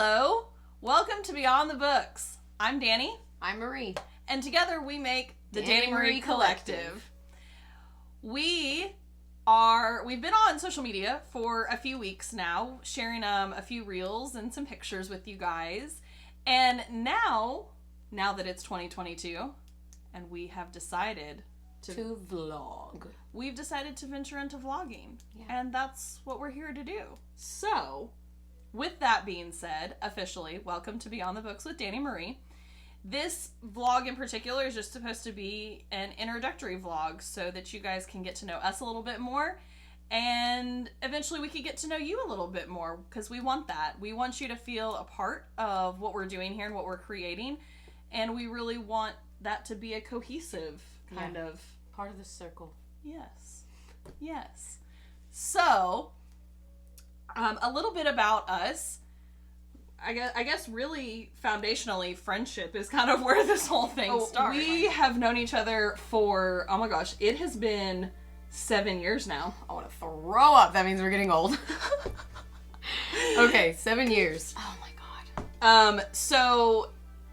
Hello, welcome to Beyond the Books. I'm Dani. I'm Marie. And together we make the Dani Marie Collective. We've been on social media for a few weeks now, sharing a few reels and some pictures with you guys. And now that it's 2022, and we have decided to vlog. We've decided to venture into vlogging. Yeah. And that's what we're here to do. So, with that being said, officially, welcome to Beyond the Books with Dani Marie. This vlog in particular is just supposed to be an introductory vlog so that you guys can get to know us a little bit more, and eventually we can get to know you a little bit more, because we want that. We want you to feel a part of what we're doing here and what we're creating, and we really want that to be a cohesive kind of... part of the circle. Yes. So, a little bit about us. I guess really foundationally, friendship is kind of where this whole thing started. We have known each other for, oh my gosh, it has been 7 years now. I want to throw up. That means we're getting old. Okay, 7 years. Oh my god.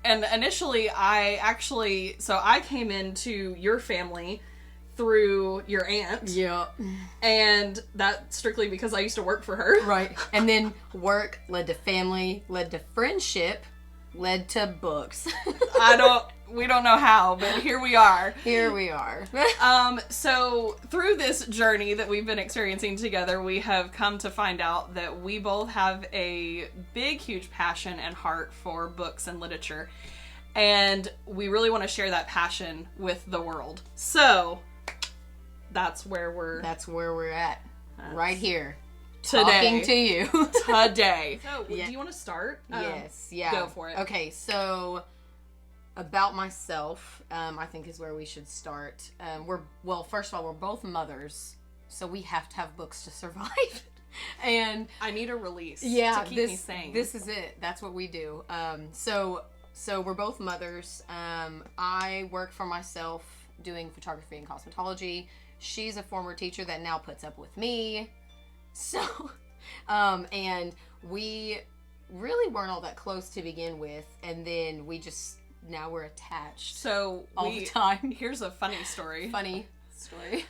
And initially I came into your family through your aunt. Yeah. And that strictly because I used to work for her. Right. And then work led to family, led to friendship, led to books. We don't know how, but here we are. Here we are. So through this journey that we've been experiencing together, we have come to find out that we both have a big, huge passion and heart for books and literature. And we really want to share that passion with the world. So that's where we're at. Right here. Today. Talking to you. Today. So, do you want to start? Yes. Yeah. Go for it. Okay, so about myself, I think is where we should start. First of all, we're both mothers, so we have to have books to survive. And I need a release to keep me sane. This is it. That's what we do. So we're both mothers. I work for myself doing photography and cosmetology. She's a former teacher that now puts up with me. So, and we really weren't all that close to begin with, and then now we're attached. So all the time. Here's a funny story.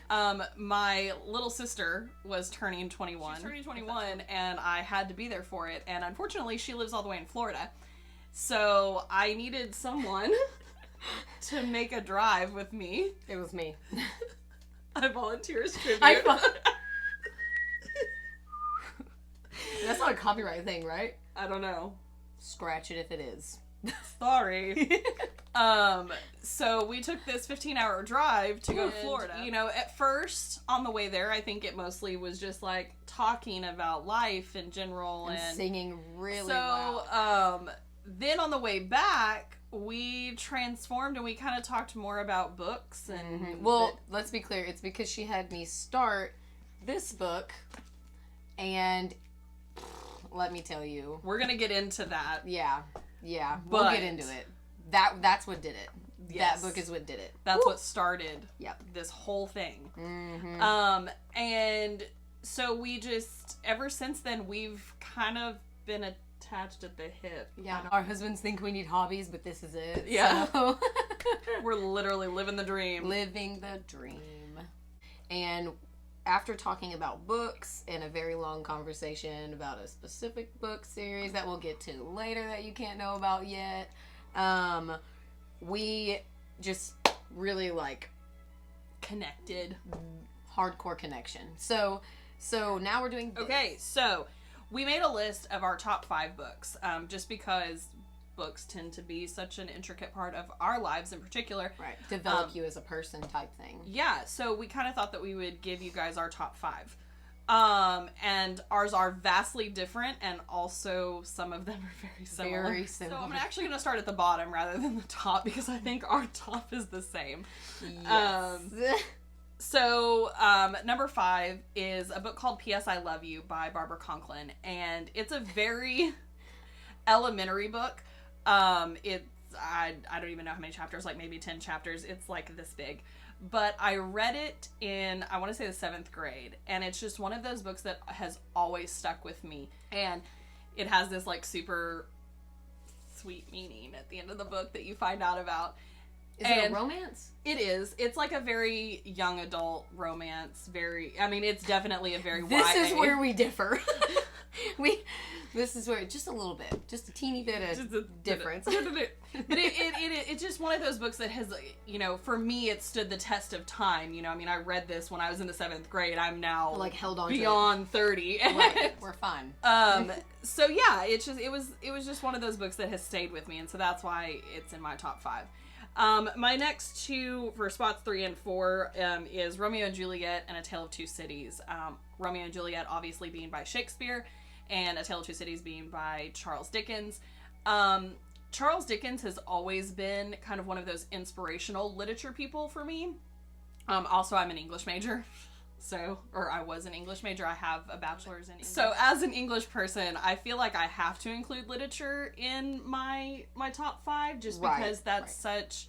My little sister was turning 21. She's turning 21, and I had to be there for it. And unfortunately, she lives all the way in Florida. So I needed someone to make a drive with me. It was me. I volunteer as tribute. That's not a copyright thing, right? I don't know. Scratch it if it is. Sorry. So we took this 15-hour drive to go to Florida. You know, at first, on the way there, I think it mostly was just like talking about life in general. And singing really loud. Then on the way back, we transformed and we kind of talked more about books. And Well, let's be clear. It's because she had me start this book, and let me tell you. We're going to get into that. Yeah. We'll get into it. That's what did it. Yes. That book is what did it. That's what started this whole thing. Mm-hmm. And so we just, ever since then, we've kind of been attached at the hip. Yeah. Our husbands think we need hobbies, but this is it. Yeah. So. We're literally living the dream. Living the dream. And after talking about books and a very long conversation about a specific book series that we'll get to later that you can't know about yet, we just really connected. Hardcore connection. So now we're doing this. Okay, so we made a list of our top 5 books, just because books tend to be such an intricate part of our lives in particular. Right. Develop you as a person type thing. Yeah, so we kind of thought that we would give you guys our top 5. And ours are vastly different, and also some of them are very similar. Very similar. So I'm actually going to start at the bottom rather than the top, because I think our top is the same. Yes. So, number 5 is a book called P.S. I Love You by Barbara Conklin, and it's a very elementary book. I don't even know how many chapters, like maybe 10 chapters. It's like this big. But I read it in, I want to say the 7th grade, and it's just one of those books that has always stuck with me. And it has this like super sweet meaning at the end of the book that you find out about. Is it a romance? It is. It's like a very young adult romance. It's definitely a very This is YA. where we differ. This is where, just a little bit. Just a teeny bit of difference. But it's just one of those books that has, for me, it stood the test of time. I read this when I was in the 7th grade. I'm now like held on beyond 30. Right. We're fine. So yeah, it was just one of those books that has stayed with me, and so that's why it's in my top 5. My next two for spots 3 and 4 is Romeo and Juliet and A Tale of Two Cities. Romeo and Juliet obviously being by Shakespeare, and A Tale of Two Cities being by Charles Dickens. Charles Dickens has always been kind of one of those inspirational literature people for me. Also, I'm an English major. I was an English major. I have a bachelor's in English. So as an English person, I feel like I have to include literature in my top 5 just because that's such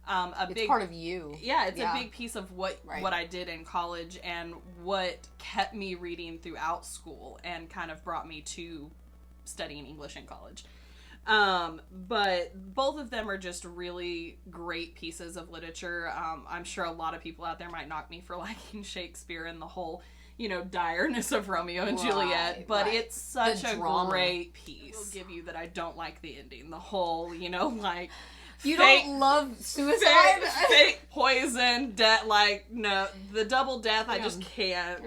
it's big part of you. Yeah, it's a big piece of what I did in college and what kept me reading throughout school and kind of brought me to studying English in college. But both of them are just really great pieces of literature. I'm sure a lot of people out there might knock me for liking Shakespeare and the whole, direness of Romeo and Juliet, but it's such a great piece. I'll give you that I don't like the ending. The whole, like... You don't love suicide? Fake poison, death, no, the double death, I just can't.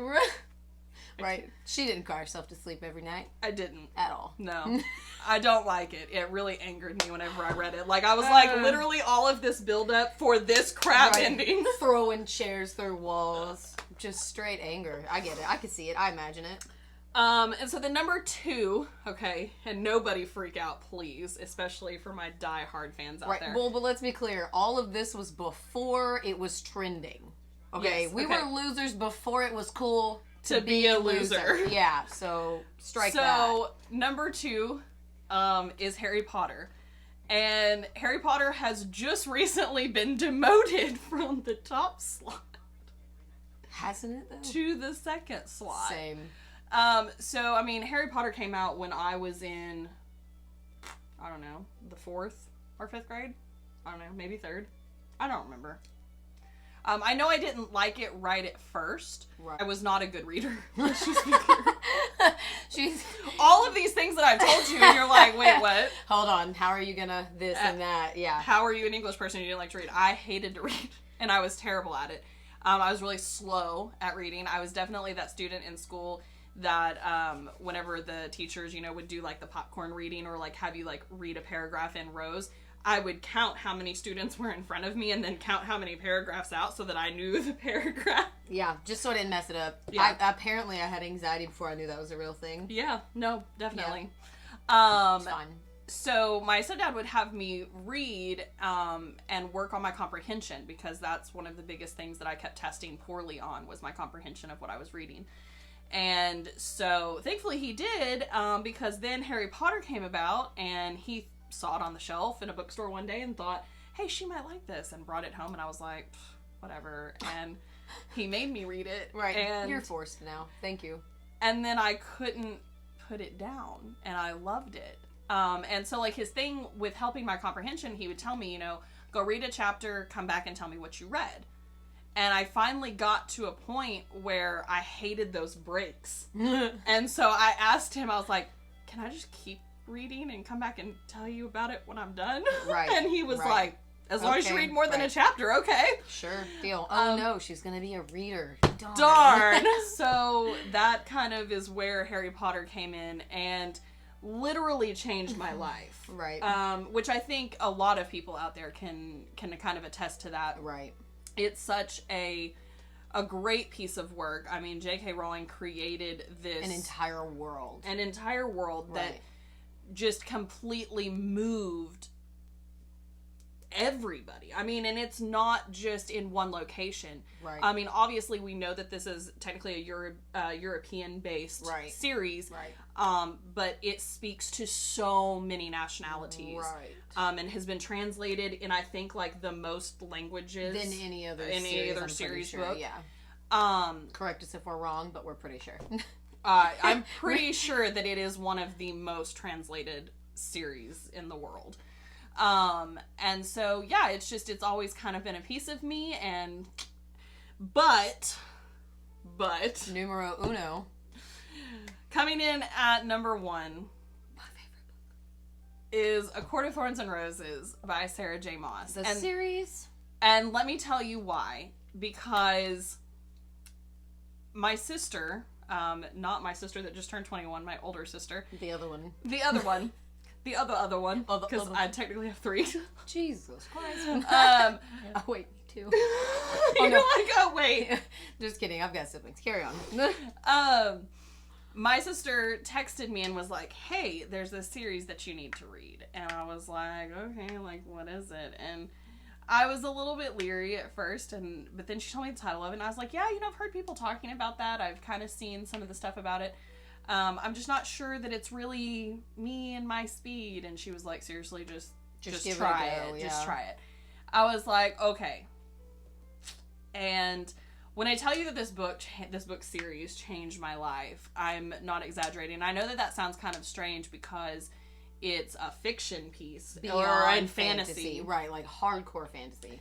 Right. She didn't cry herself to sleep every night. I didn't. At all. No. I don't like it. It really angered me whenever I read it. I was literally all of this buildup for this crap ending. Throwing chairs through walls. Just straight anger. I get it. I can see it. I imagine it. And so the number 2, okay, and nobody freak out, please, especially for my die-hard fans out there. Well, but let's be clear. All of this was before it was trending. Okay? Yes, we were losers before it was cool to be a loser. Yeah, so strike that. So, number 2 is Harry Potter. And Harry Potter has just recently been demoted from the top slot. Hasn't it, though? To the 2nd slot. Same. Harry Potter came out when I was in, I don't know, the 4th or 5th grade? I don't know, maybe 3rd? I don't remember. I know I didn't like it right at first. Right. I was not a good reader. Let's just be clear. All of these things that I've told you, and you're like, wait, what? Hold on, how are you gonna this and that? Yeah. How are you an English person and you didn't like to read? I hated to read, and I was terrible at it. I was really slow at reading. I was definitely that student in school that whenever the teachers, would do the popcorn reading or have you read a paragraph in rows, I would count how many students were in front of me and then count how many paragraphs out so that I knew the paragraph. Yeah, just so I didn't mess it up. Yeah. Apparently I had anxiety before I knew that was a real thing. Yeah, no, definitely. Yeah. It's fun. So my stepdad would have me read and work on my comprehension because that's one of the biggest things that I kept testing poorly on was my comprehension of what I was reading. And so thankfully he did because then Harry Potter came about and he saw it on the shelf in a bookstore one day and thought, hey, she might like this, and brought it home, and I was like, whatever. And he made me read it. Right. And you're forced now. Thank you. And then I couldn't put it down, and I loved it. And so his thing with helping my comprehension, he would tell me, go read a chapter, come back and tell me what you read. And I finally got to a point where I hated those breaks. And so I asked him, I was like, can I just keep reading and come back and tell you about it when I'm done? Right. And he was like, as long as you read more than a chapter, okay. Sure, deal. Oh no, she's gonna be a reader. Darn. So that kind of is where Harry Potter came in and literally changed my life. Right. Which I think a lot of people out there can kind of attest to that. Right. It's such a great piece of work. I mean, J.K. Rowling created this... An entire world. That just completely moved everybody. I mean, and it's not just in one location. Right. I mean, obviously we know that this is technically a European-based series. Right. But it speaks to so many nationalities. Right. And has been translated in, I think, the most languages than any other series book. Yeah. Correct us if we're wrong, but we're pretty sure. I'm pretty sure that it is one of the most translated series in the world. And so, yeah, it's always kind of been a piece of me, and, but, Numero uno. Coming in at number 1 My favorite book. is A Court of Thorns and Roses by Sarah J. Maas. The series? And let me tell you why. Because my sister, not my sister that just turned 21, my older sister. The other one. The other one. The other one. Oh, the Because other I technically have 3. Jesus Christ. Oh, wait, me too. You're like, oh, wait. Just kidding. I've got siblings. Carry on. My sister texted me and was like, hey, there's this series that you need to read. And I was like, okay, like, what is it? And I was a little bit leery at first, but then she told me the title of it, and I was like, yeah, I've heard people talking about that. I've kind of seen some of the stuff about it. I'm just not sure that it's really me and my speed. And she was like, seriously, just give try it a go, it. yeah. Just try it. I was like, okay. And when I tell you that this book series changed my life, I'm not exaggerating. I know that sounds kind of strange because it's a fiction piece or in fantasy. Right, like hardcore fantasy.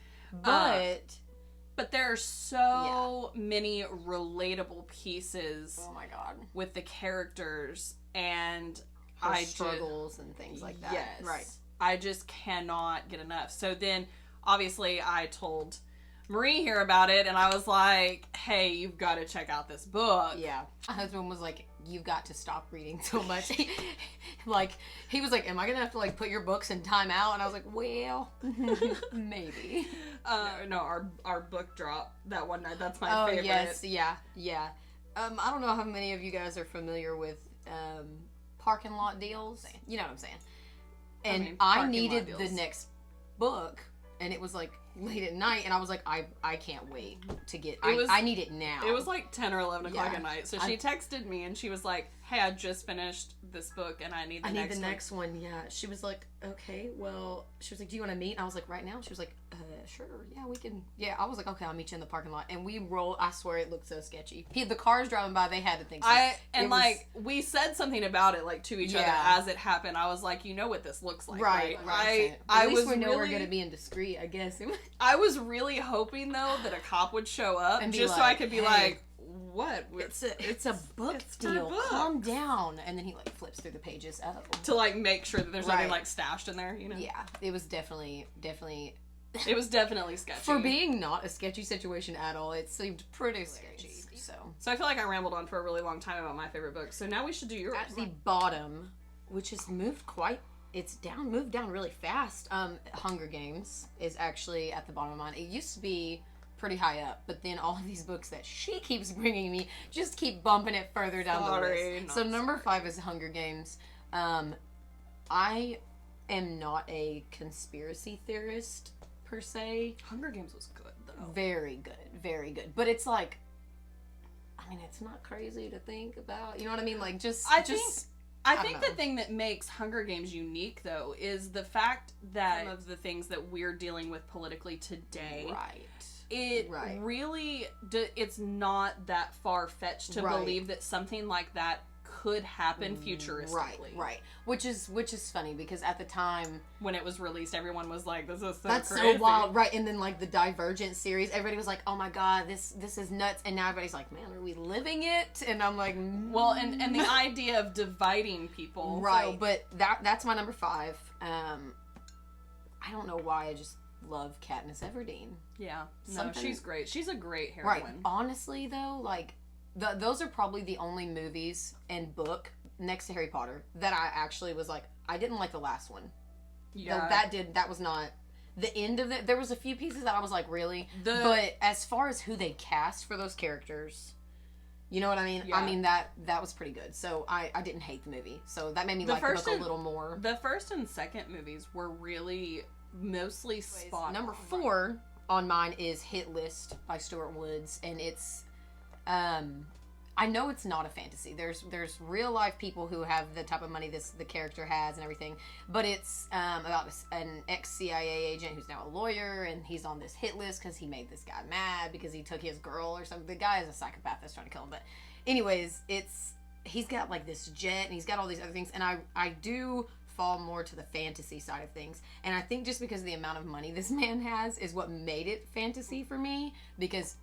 But there are so many relatable pieces oh my god, with the characters and her struggles and things like that. Yes. Right. I just cannot get enough. So then obviously I told Marie here about it, and I was like, hey, you've got to check out this book. Yeah. My husband was like, you've got to stop reading so much. He was like, am I going to have to like put your books in timeout? And I was like, well, maybe. No, our book drop that one night, that's my favorite. Yes, yeah. I don't know how many of you guys are familiar with parking lot deals. You know what I'm saying? And I needed the next book, and it was like late at night, and I was like, I can't wait to get I need it now. It was like 10 or 11 o'clock at night. So she texted me and she was like, hey, I just finished this book and I need the next one. Yeah. She was like, okay, well, she was like, do you want to meet? I was like, right now? She was like, sure, yeah, we can. Yeah, I was like, okay, I'll meet you in the parking lot. And we rolled. I swear it looked so sketchy. The cars driving by, they had to think so. We said something about it like to each other as it happened. I was like, you know what this looks like, right? At least we know we're gonna be indiscreet, I guess. I was really hoping though that a cop would show up and just so I could be like, what? It's a book deal. Calm down. And then he like flips through the pages to like make sure that there's nothing like stashed in there, Yeah, it was definitely. It was definitely sketchy. For being not a sketchy situation at all, it seemed pretty sketchy. So I feel like I rambled on for a really long time about my favorite book. So now we should do yours. At the bottom, which has moved down really fast. Hunger Games is actually at the bottom of mine. It used to be pretty high up, but then all of these books that she keeps bringing me just keep bumping it further down the list. So number 5 is Hunger Games. I am not a conspiracy theorist per se. Hunger Games was good though. Very good. But it's like, I mean, it's not crazy to think about. You know what I mean? Like I think the thing that makes Hunger Games unique though is the fact that some of the things that we're dealing with politically today. Right. Really, it's not that far-fetched to believe that something like that could happen futuristically. Right. Which is funny because at the time when it was released, everyone was like, "This is that's crazy. so wild." Right, and then like the Divergent series, everybody was like, "Oh my god, this is nuts!" And now everybody's like, "Man, are we living it?" And I'm like, "Well," and the idea of dividing people, right? So. But that's my number 5. I don't know why I just love Katniss Everdeen. Yeah, she's great. She's a great heroine. Right. Honestly, though, like those are probably the only movies and book next to Harry Potter that I actually was like, I didn't like the last one. Yeah, that was not the end of it. There was a few pieces that I was like, really. But as far as who they cast for those characters, you know what I mean? Yeah. I mean that was pretty good. So I didn't hate the movie. So that made me like the book a little more. The first and second movies were really mostly spot on. Number 4 on mine is Hit List by Stuart Woods, and it's I know it's not a fantasy. There's real life people who have the type of money the character has and everything, but it's about an ex-CIA agent who's now a lawyer, and he's on this hit list because he made this guy mad because he took his girl or something. The guy is a psychopath that's trying to kill him. But anyways, it's he's got like this jet and he's got all these other things, and I do fall more to the fantasy side of things. And I think just because of the amount of money this man has is what made it fantasy for me, because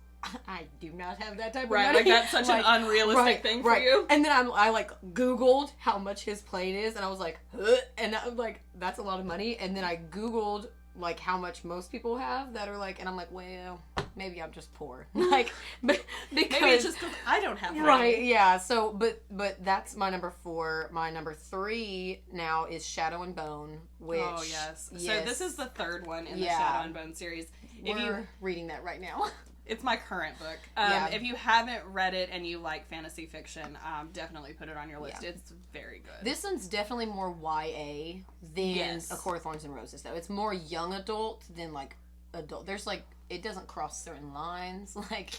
I do not have that type of money. Like that's such an unrealistic thing for you. And then I like Googled how much his plane is, and I was like, huh? And I'm like, that's a lot of money. And then I Googled like how much most people have that are like, and I'm like, well, maybe I'm just poor. Like, because maybe it's just because I don't have money. Right, yeah. So, but that's my number 4. My number 3 now is Shadow and Bone, which... Oh, yes. So this is the third one in the Shadow and Bone series. We're reading that right now. It's my current book. If you haven't read it and you like fantasy fiction, definitely put it on your list. Yeah. It's very good. This one's definitely more YA than A Court of Thorns and Roses, though. It's more young adult than, like, adult. There's, like, it doesn't cross certain lines, like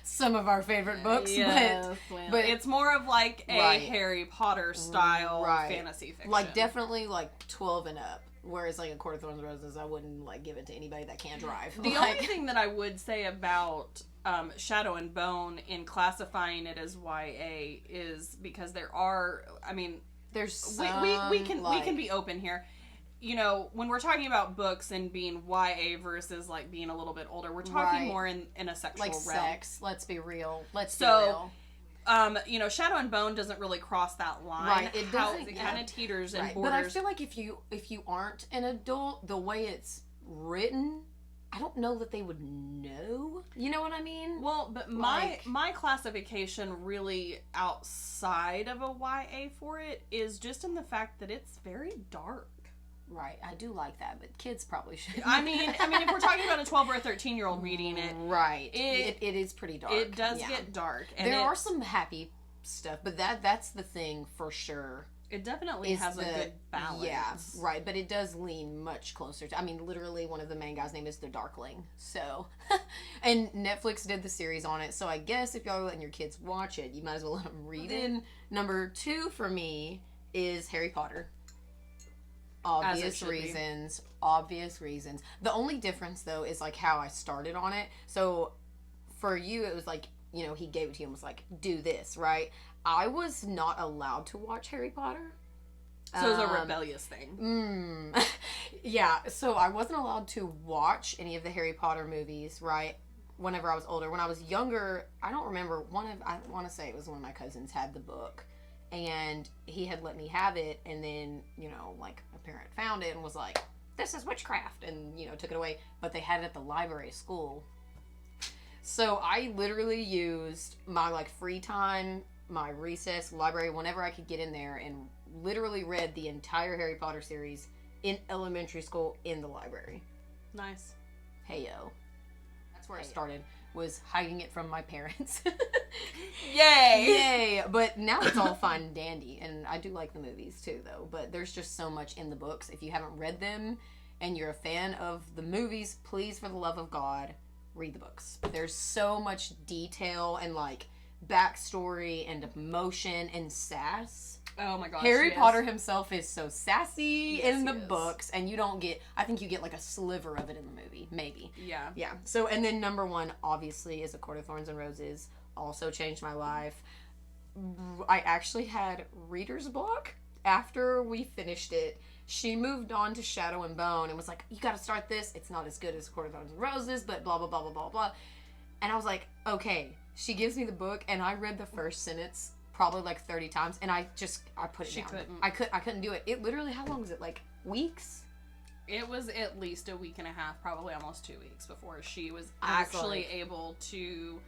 some of our favorite books. Yes, but it's more of, like, a Harry Potter style fantasy fiction. Like, definitely, like, 12 and up. Whereas, like, A Court of Thorns and Roses, I wouldn't, like, give it to anybody that can't drive. The only thing that I would say about Shadow and Bone in classifying it as YA is because there are, I mean... There's some, we can be open here. You know, when we're talking about books and being YA versus, like, being a little bit older, we're talking more in a sexual realm. Like sex. Let's be real. Let's be real. You know, Shadow and Bone doesn't really cross that line. Right, it doesn't. It kind of teeters and borders. But I feel like if you aren't an adult, the way it's written, I don't know that they would know. You know what I mean? Well, but my classification really outside of a YA for it is just in the fact that it's very dark. Right, I do like that, but kids probably should. I mean, if we're talking about a 12 or a 13-year-old reading it, right, it is pretty dark. It does get dark. And there are some happy stuff, but that's the thing for sure. It definitely has a good balance. Yeah, right, but it does lean much closer to. I mean, literally, one of the main guys' name is the Darkling. So, and Netflix did the series on it. So I guess if y'all are letting your kids watch it, you might as well let them read it. Number 2 for me is Harry Potter. Obvious reasons. The only difference, though, is, like, how I started on it. So, for you, it was, like, you know, he gave it to you and was like, do this, right? I was not allowed to watch Harry Potter. So it was a rebellious thing. Yeah, so I wasn't allowed to watch any of the Harry Potter movies, right? Whenever I was older. When I was younger, I don't remember, I want to say it was one of my cousins had the book. And he had let me have it, and then, you know, like, a parent found it and was like, this is witchcraft, and, you know, took it away. But they had it at the library at school. So I literally used my, like, free time, my recess, library, whenever I could get in there, and literally read the entire Harry Potter series in elementary school in the library. Nice. Hey-yo. That's where it started. Was hiding it from my parents. Yay! Yay! But now it's all fine and dandy, and I do like the movies too, though. But there's just so much in the books. If you haven't read them and you're a fan of the movies, please, for the love of God, read the books. There's so much detail and, like, backstory and emotion and sass. Oh my gosh. Harry Potter himself is so sassy in the books, and you don't get, I think you get like a sliver of it in the movie, maybe. Yeah. Yeah. So, and then number 1, obviously, is A Court of Thorns and Roses. Also changed my life. I actually had reader's block after we finished it. She moved on to Shadow and Bone and was like, you gotta start this. It's not as good as A Court of Thorns and Roses, but blah, blah, blah, blah, blah, blah. And I was like, okay. She gives me the book, and I read the first sentence probably like 30 times, and I put it down. I couldn't do it. It literally, how long was it? Like weeks? It was at least a week and a half, probably almost 2 weeks before she was actually able to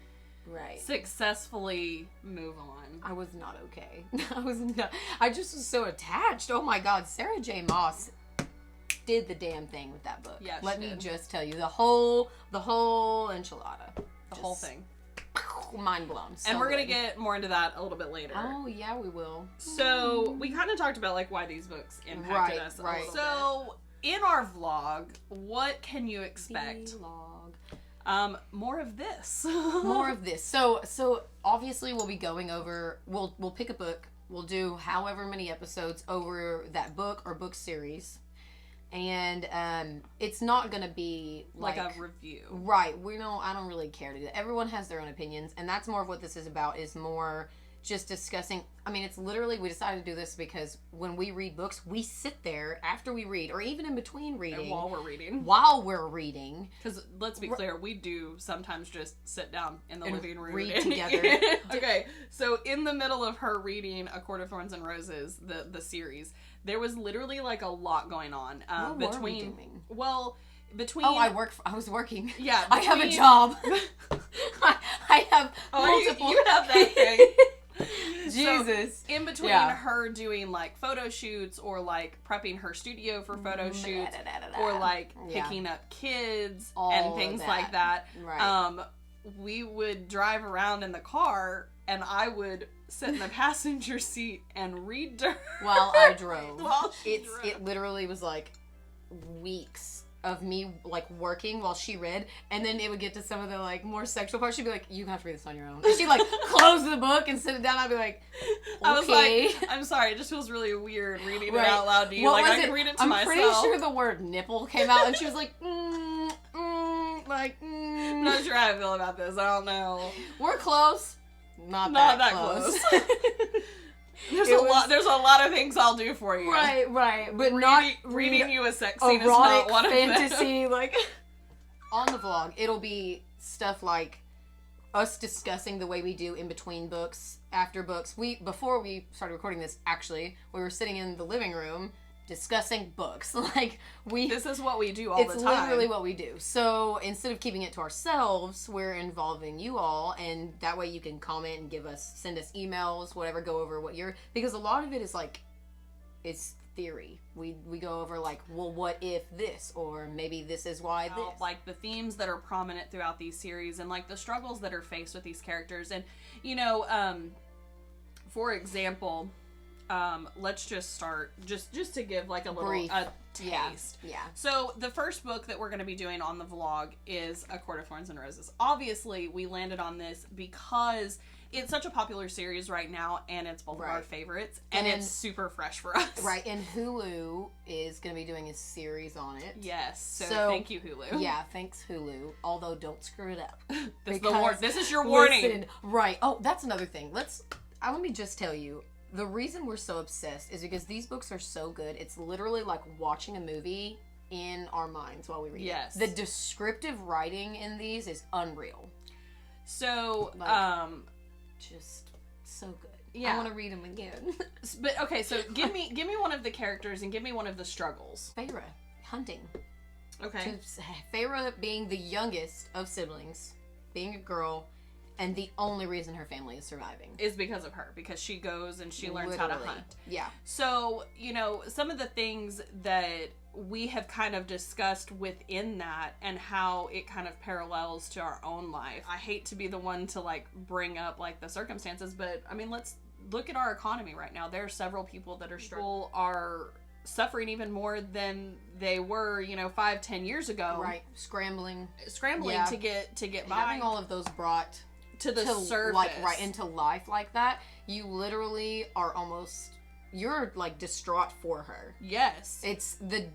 successfully move on. I was not okay. I just was so attached. Oh my God, Sarah J. Maas did the damn thing with that book. Yeah, Let me just tell you, the whole enchilada. The whole thing. Mind blown. So and we're going to get more into that a little bit later. Oh, yeah, we will. So, we kind of talked about, like, why these books impacted us a little bit. So, in our vlog, what can you expect? More of this. More of this. So, obviously, we'll be going over, we'll pick a book. We'll do however many episodes over that book or book series. And it's not going to be like a review. Right. I don't really care to do that. Everyone has their own opinions, and that's more of what this is about, is more just discussing. I mean, it's literally, we decided to do this because when we read books, we sit there after we read, or even in between reading. And while we're reading. Because, let's be clear, we do sometimes just sit down in the living room. Read together. Okay, so in the middle of her reading A Court of Thorns and Roses, the series, there was literally, like, a lot going on. What were we doing? Well... Between... I was working. Yeah. I have a job. I have multiple... You have that thing. Jesus. So, in between her doing, like, photo shoots or, like, prepping her studio for photo shoots or, like, picking up kids and things like that, right. We would drive around in the car and I would sit in the passenger seat and read to her. While I drove. drove. It literally was, like, weeks of me, like, working while she read, and then it would get to some of the, like, more sexual parts. She'd be like, you have to read this on your own. And she'd, like, close the book and sit it down. I'd be like, okay. I was like, I'm sorry, it just feels really weird reading it out loud to you. What like, I can read it to myself. I'm pretty sure the word nipple came out, and she was like, I'm not sure how I feel about this. I don't know. We're close. Not that close. There's a lot of things I'll do for you. Right. But reading you a sex scene is not one fantasy, of them. like on the vlog, it'll be stuff like us discussing the way we do in between books, after books. Before we started recording this, actually, we were sitting in the living room discussing books. This is what we do all the time. It's literally what we do. So instead of keeping it to ourselves, we're involving you all, and that way you can comment and send us emails, whatever, go over because a lot of it is like, it's theory. We go over like, well, what if this, or maybe this is why this. Like the themes that are prominent throughout these series and like the struggles that are faced with these characters. And, for example, let's just start just to give like a little taste. Yeah. So the first book that we're going to be doing on the vlog is A Court of Thorns and Roses. Obviously, we landed on this because it's such a popular series right now, and it's both of our favorites, and it's super fresh for us. Right, and Hulu is going to be doing a series on it. Yes, so thank you, Hulu. Yeah, thanks, Hulu. Although, don't screw it up. This is your warning. Listen, right. Oh, that's another thing. Let me just tell you. The reason we're so obsessed is because these books are so good. It's literally like watching a movie in our minds while we read it. The descriptive writing in these is unreal. So, just so good. Yeah. I want to read them again. But okay, so give me one of the characters and give me one of the struggles. Feyre, hunting. Okay. Feyre being the youngest of siblings, being a girl, and the only reason her family is surviving is because of her, because she goes and she learns how to hunt. Yeah. So, some of the things that we have kind of discussed within that and how it kind of parallels to our own life. I hate to be the one to like bring up like the circumstances, but I mean, let's look at our economy right now. There are several people that are suffering even more than they were, 5-10 years ago. Right. Scrambling to get by. Having all of those brought to the surface, like right into life like that, you literally are you're like distraught for her. Yes. It's the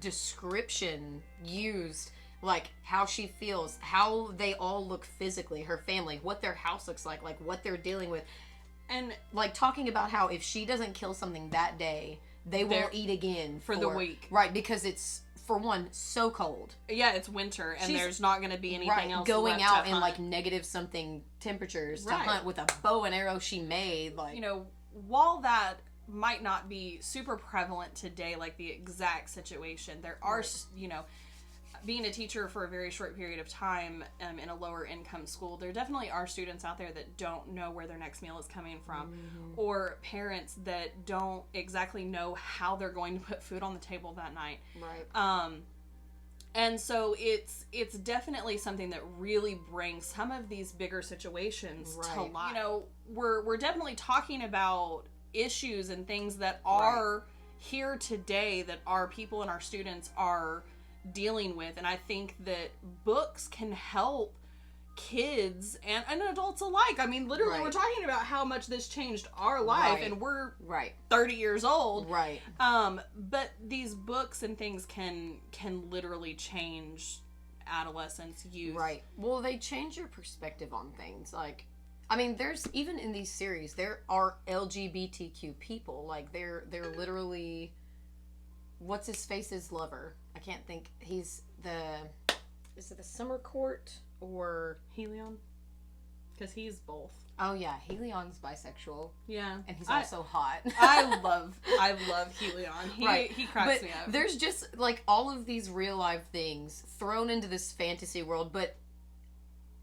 description used, like how she feels, how they all look physically, her family, what their house looks like what they're dealing with. And like talking about how if she doesn't kill something that day, they won't eat again for the week. Right, because it's, for one, so cold. Yeah, it's winter, and there's not going to be anything else going left out to in hunt. like negative something temperatures to hunt with a bow and arrow she made. Like, while that might not be super prevalent today, like the exact situation, there are, being a teacher for a very short period of time in a lower income school, there definitely are students out there that don't know where their next meal is coming from, or parents that don't exactly know how they're going to put food on the table that night. Right. And so it's definitely something that really brings some of these bigger situations to light. We're definitely talking about issues and things that are here today that our people and our students are dealing with, and I think that books can help kids and adults alike. I mean, literally, we're talking about how much this changed our life, and we're 30 years old. Right. But these books and things can literally change adolescence, youth. Right. Well, they change your perspective on things. Like, I mean, there's even in these series there are LGBTQ people. Like they're literally, what's his face's lover? I can't think. He's is it the Summer Court or Helion? Because he's both. Oh yeah, Helion's bisexual. Yeah, and he's also hot. I love Helion. He cracks me up. There's just like all of these real life things thrown into this fantasy world, but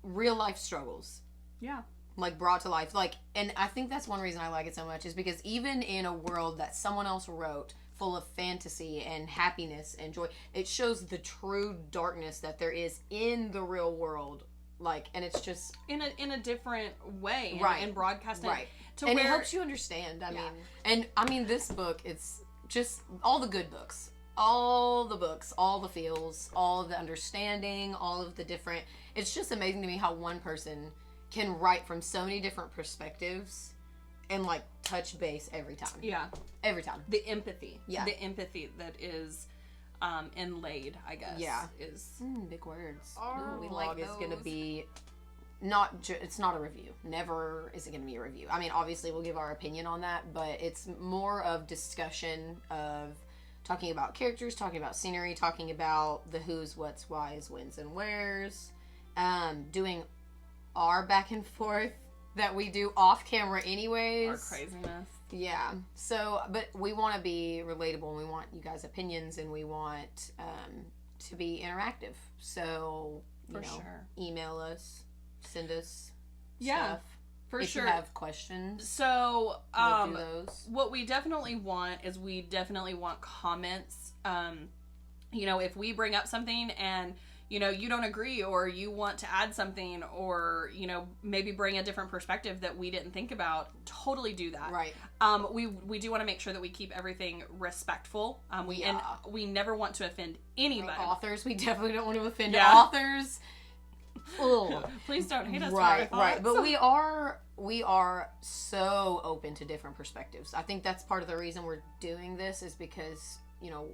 real life struggles. Yeah. Like brought to life. Like, and I think that's one reason I like it so much is because even in a world that someone else wrote full of fantasy and happiness and joy, it shows the true darkness that there is in the real world. Like, and it's just in a different way, right? And broadcasted, right? And it helps you understand. I mean, this book, it's just all the good books, all the books, all the feels, all of the understanding, all of the different. It's just amazing to me how one person can write from so many different perspectives and like touch base every time. Yeah, every time. The empathy, the empathy that is. Inlaid, I guess. Yeah. Is big words. Our vlog is going to be it's not a review. Never is it going to be a review. I mean, obviously we'll give our opinion on that, but it's more of discussion of talking about characters, talking about scenery, talking about the who's, what's, why's, when's, and where's. Doing our back and forth that we do off camera anyways. Our craziness. Yeah. So, but we want to be relatable and we want you guys' opinions and we want to be interactive. So, you know, email us, send us stuff. If you have questions. So, we'll do those. What we definitely want is comments. You know, if we bring up something and you know, you don't agree or you want to add something or, you know, maybe bring a different perspective that we didn't think about, totally do that. Right. We do want to make sure that we keep everything respectful. And we never want to offend anybody. Authors, we definitely don't want to offend authors. Please don't hate us. Right. But we are so open to different perspectives. I think that's part of the reason we're doing this is because, you know,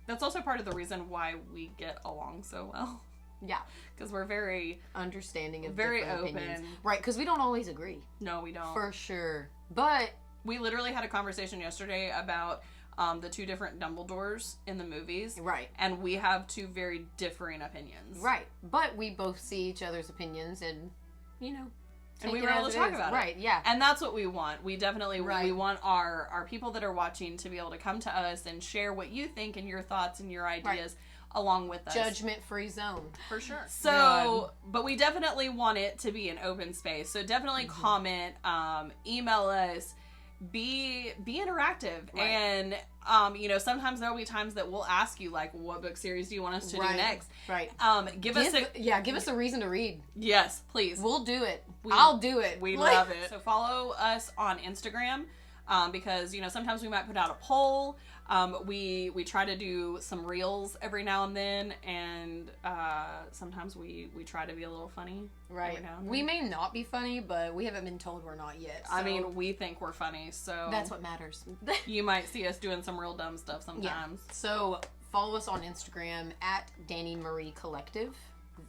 that's also part of the reason why we get along so well. Yeah. Because we're very understanding of very different open. Opinions. Right, because we don't always agree. No, we don't. For sure. But we literally had a conversation yesterday about the two different Dumbledores in the movies. Right. And we have two very differing opinions. Right. But we both see each other's opinions and, you know, and we were able to talk about it. Right, yeah. And that's what we want. We definitely we want our people that are watching to be able to come to us and share what you think and your thoughts and your ideas along with us. Judgment-free zone. For sure. So, but we definitely want it to be an open space. So definitely comment, email us, be interactive. Right. And, you know, sometimes there'll be times that we'll ask you, like, what book series do you want us to do next? Right. Give us a reason to read. Yes, please. We'll do it. I'll do it. We love it. So follow us on Instagram, because, you know, sometimes we might put out a poll. We try to do some reels every now and then, and sometimes we try to be a little funny. Right. We may not be funny, but we haven't been told we're not yet. So. I mean, we think we're funny, so that's what matters. You might see us doing some real dumb stuff sometimes. Yeah. So follow us on Instagram at Dani Marie Collective.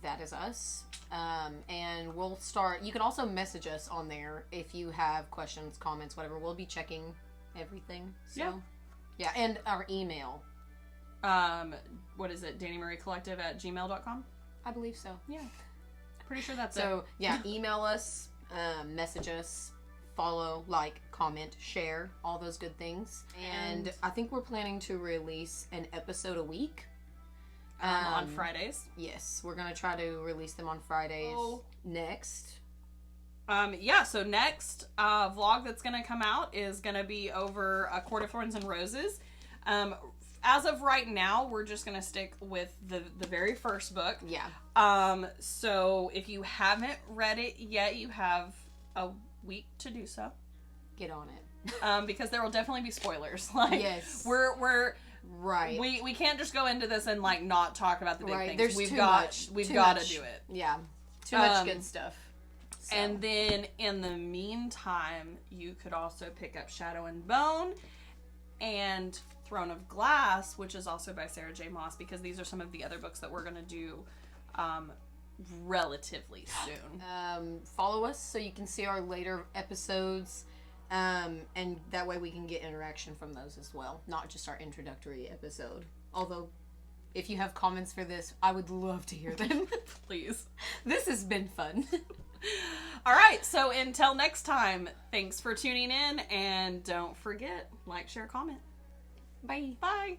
That is us. And we'll start. You can also message us on there if you have questions, comments, whatever. We'll be checking everything. So. Yeah, and our email. What is it? DaniMarieCollective@gmail.com? I believe so. Yeah. Pretty sure that's it. So, yeah, email us, message us, follow, like, comment, share, all those good things. And I think we're planning to release an episode a week. On Fridays. Yes, we're going to try to release them on Fridays next. So next vlog that's going to come out is going to be over A Court of Thorns and Roses. As of right now, we're just going to stick with the very first book. Yeah. So if you haven't read it yet, you have a week to do so. Get on it. Because there will definitely be spoilers. Like, yes. We're right. We can't just go into this and like not talk about the big things. There's we've too got much. We've too got much. to do it. Yeah. Too much good stuff. So. And then in the meantime, you could also pick up Shadow and Bone and Throne of Glass, which is also by Sarah J. Maas, because these are some of the other books that we're going to do relatively soon. Follow us so you can see our later episodes, and that way we can get interaction from those as well, not just our introductory episode. Although, if you have comments for this, I would love to hear them. Please. This has been fun. All right, so until next time, thanks for tuning in, and don't forget, like, share, comment. Bye. Bye.